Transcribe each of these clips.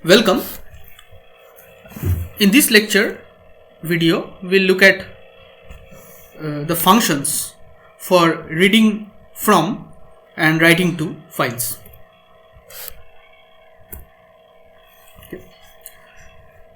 Welcome. In this lecture video, we'll look at the functions for reading from and writing to files.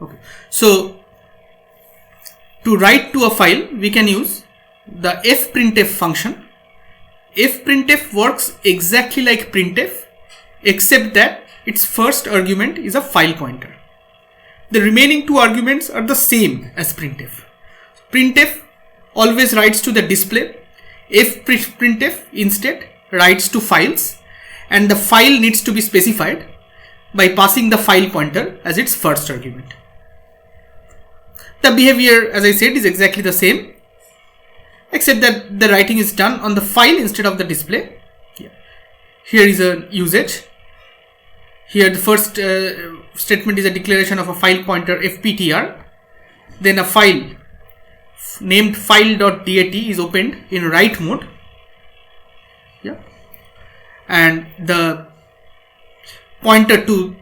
Okay. So, to write to a file, we can use the fprintf function. Fprintf works exactly like printf, except that its first argument is a file pointer. The remaining two arguments are the same as printf. Printf always writes to the display. Fprintf instead writes to files, and the file needs to be specified by passing the file pointer as its first argument. The behavior, as I said, is exactly the same, except that the writing is done on the file instead of the display. Here is a usage. Here the first statement is a declaration of a file pointer fptr. Then a file named file.dat is opened in write mode. And the pointer to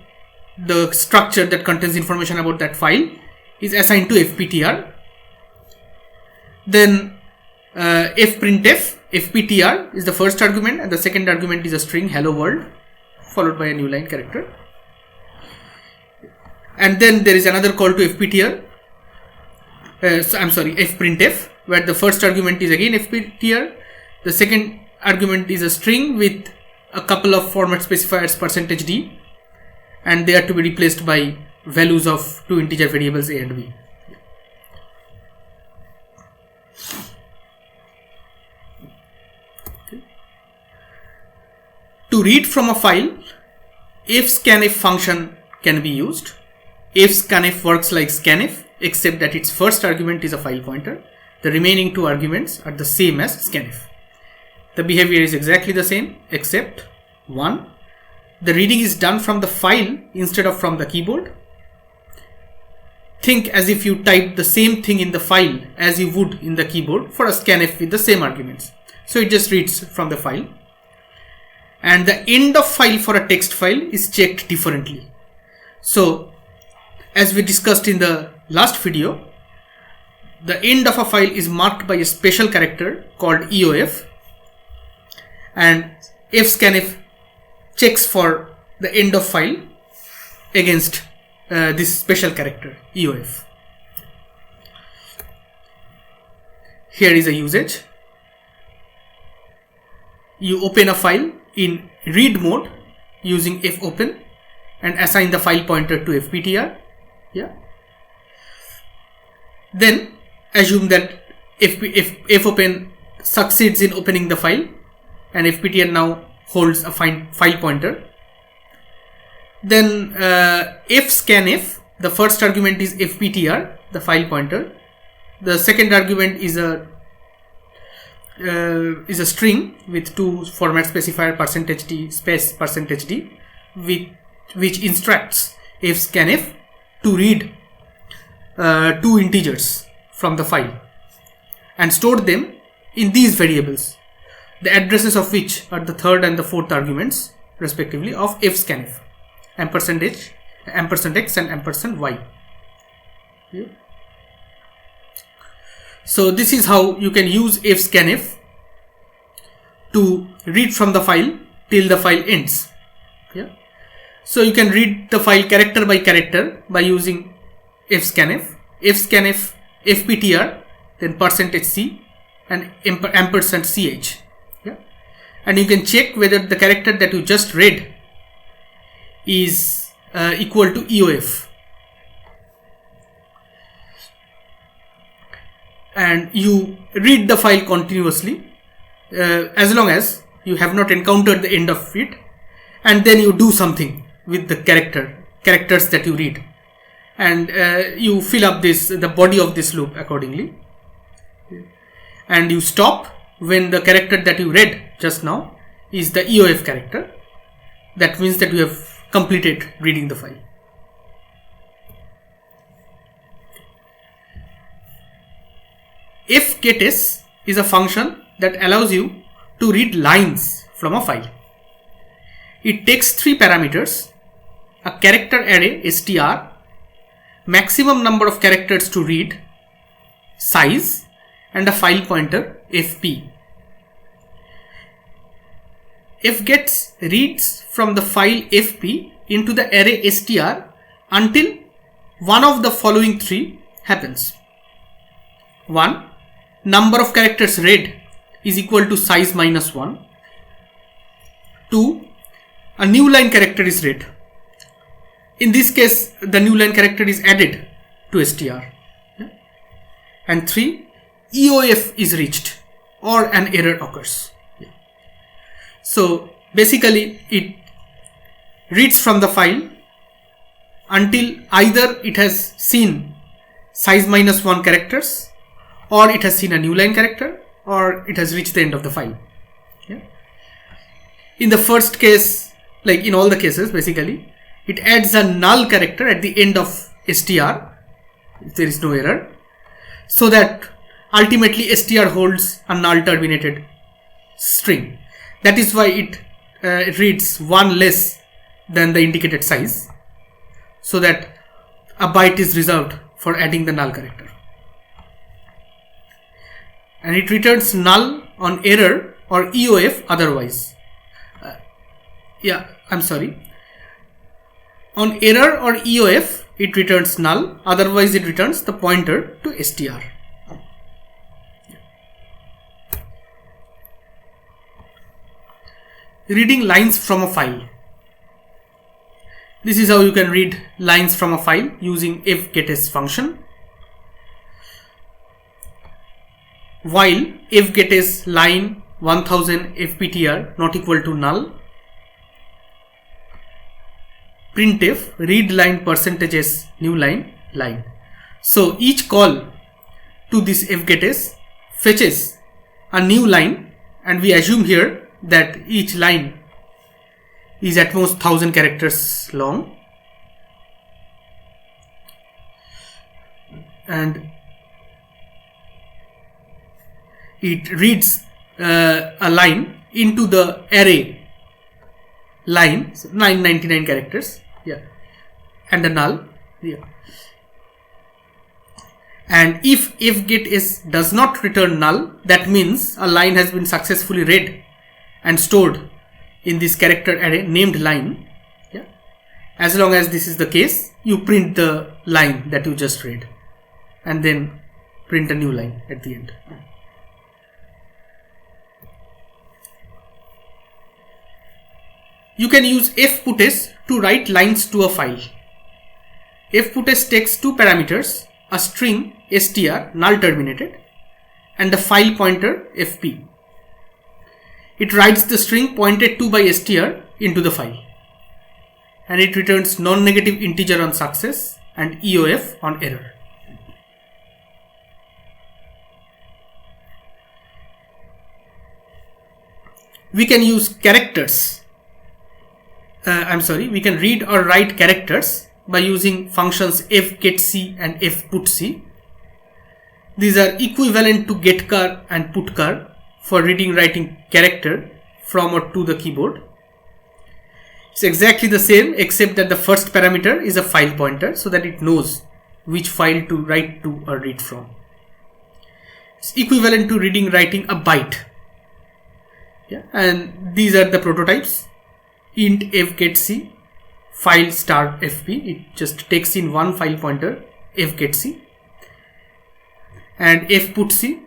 the structure that contains information about that file is assigned to fptr. Then fprintf, fptr is the first argument, and the second argument is a string hello world followed by a new line character. And then there is another call to fprintf, where the first argument is again fptr. The second argument is a string with a couple of format specifiers %d, and they are to be replaced by values of two integer variables a and b. To read from a file, fscanf function can be used. Fscanf works like scanf, except that its first argument is a file pointer. The remaining two arguments are the same as scanf. The behavior is exactly the same, except 1. The reading is done from the file instead of from the keyboard. Think as if you typed the same thing in the file as you would in the keyboard for a scanf with the same arguments. So it just reads from the file. And the end of file for a text file is checked differently. So, as we discussed in the last video, the end of a file is marked by a special character called EOF, and fscanf checks for the end of file against this special character EOF. Here is a usage. You open a file in read mode using fopen and assign the file pointer to fptr. Then assume that fopen succeeds in opening the file, and fptr now holds a file pointer. Then fscanf, the first argument is fptr, the file pointer. The second argument is a string with two format specifier %d space %d, which instructs fscanf to read two integers from the file and store them in these variables, the addresses of which are the third and the fourth arguments respectively of fscanf: %h, %x and %y. So this is how you can use fscanf to read from the file till the file ends. So you can read the file character by character by using fscanf, fptr, then %c and %ch. And you can check whether the character that you just read is equal to EOF. And you read the file continuously as long as you have not encountered the end of it, and then you do something with the characters that you read, and you fill up the body of this loop accordingly, and you stop when the character that you read just now is the EOF character. That means that you have completed reading the file. fgetS is a function that allows you to read lines from a file. It takes three parameters: a character array str, maximum number of characters to read, size, and a file pointer fp. Fgets reads from the file fp into the array str until one of the following three happens. 1. Number of characters read is equal to size minus 1. 2. A new line character is read. In this case, the new line character is added to str. And 3. EOF is reached or an error occurs. So basically it reads from the file until either it has seen size minus 1 characters, or it has seen a new line character, or it has reached the end of the file. Yeah. In the first case, like in all the cases, basically it adds a null character at the end of str if there is no error, so that ultimately str holds a null terminated string. That is why it reads 1 less than the indicated size, so that a byte is reserved for adding the null character. And it returns null on error or EOF otherwise. On error or EOF, it returns null, otherwise it returns the pointer to str. Reading lines from a file. This is how you can read lines from a file using fgetS function. While fgetS line 1000 fptr not equal to null, printf read line %s new line line. So each call to this fgetS fetches a new line, and we assume here that each line is at most 1000 characters long, and it reads a line into the array line, so 999 characters, and a null, and if fgetS does not return null, that means a line has been successfully read and stored in this character array named line. As long as this is the case, you print the line that you just read and then print a new line at the end. You can use fputs to write lines to a file. Fputs takes two parameters, a string str null terminated and the file pointer fp. It writes the string pointed to by str into the file, and it returns non-negative integer on success and EOF on error. We can use characters. We can read or write characters by using functions fgetC and fputC. These are equivalent to getChar and putChar for reading writing character from or to the keyboard. It's exactly the same, except that the first parameter is a file pointer, so that it knows which file to write to or read from. It's equivalent to reading writing a byte. And these are the prototypes. Int fgetC file star fp, it just takes in one file pointer fgetC, and fputC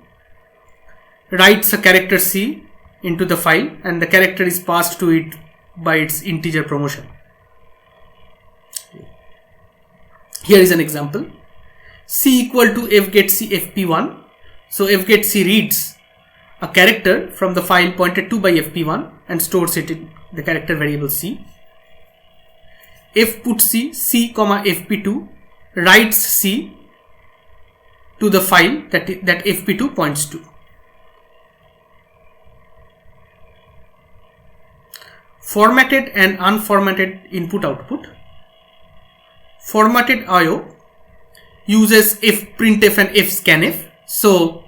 writes a character C into the file, and the character is passed to it by its integer promotion. Here is an example. C equal to fgetC fp1. So fgetC reads a character from the file pointed to by fp1 and stores it in the character variable C. fputC C, fp2 writes C to the file that fp2 points to. Formatted and unformatted input output. Formatted IO uses fprintf and fscanf. So,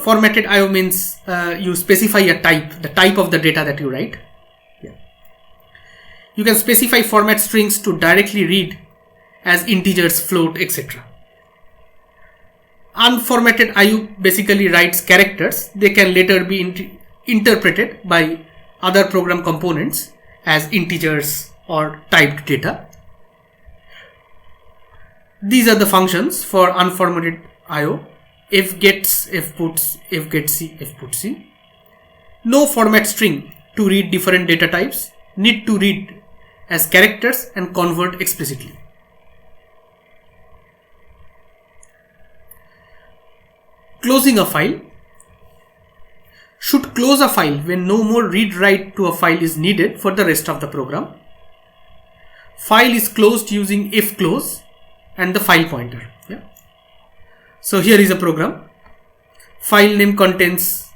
formatted IO means you specify a type, the type of the data that you write. You can specify format strings to directly read as integers, float, etc. Unformatted IO basically writes characters. They can later be interpreted by other program components as integers or typed data. These are the functions for unformatted IO. Fgets, fputs, fgetc, fputc. No format string to read different data types. Need to read as characters and convert explicitly. Closing a file. Should close a file when no more read-write to a file is needed for the rest of the program. File is closed using fclose and the file pointer. Yeah. So here is a program. File name contains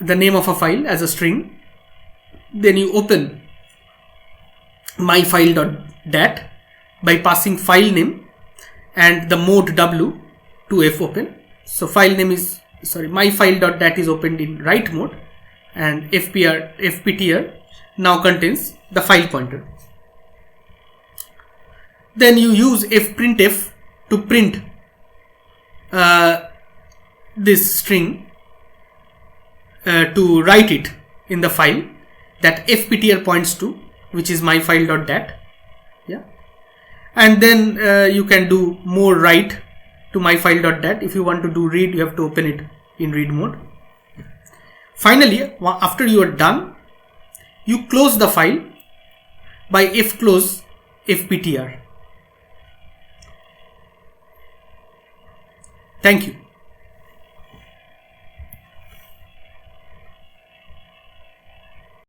the name of a file as a string. Then you open myfile.dat by passing file name and the mode w to fopen. So file name is myfile.dat is opened in write mode, and fptr now contains the file pointer. Then you use fprintf to print this string to write it in the file that fptr points to, which is myfile.dat. Yeah, and then you can do more write to myfile.dat. If you want to do read, you have to open it in read mode. Finally, after you are done, you close the file by fclose fptr. Thank you.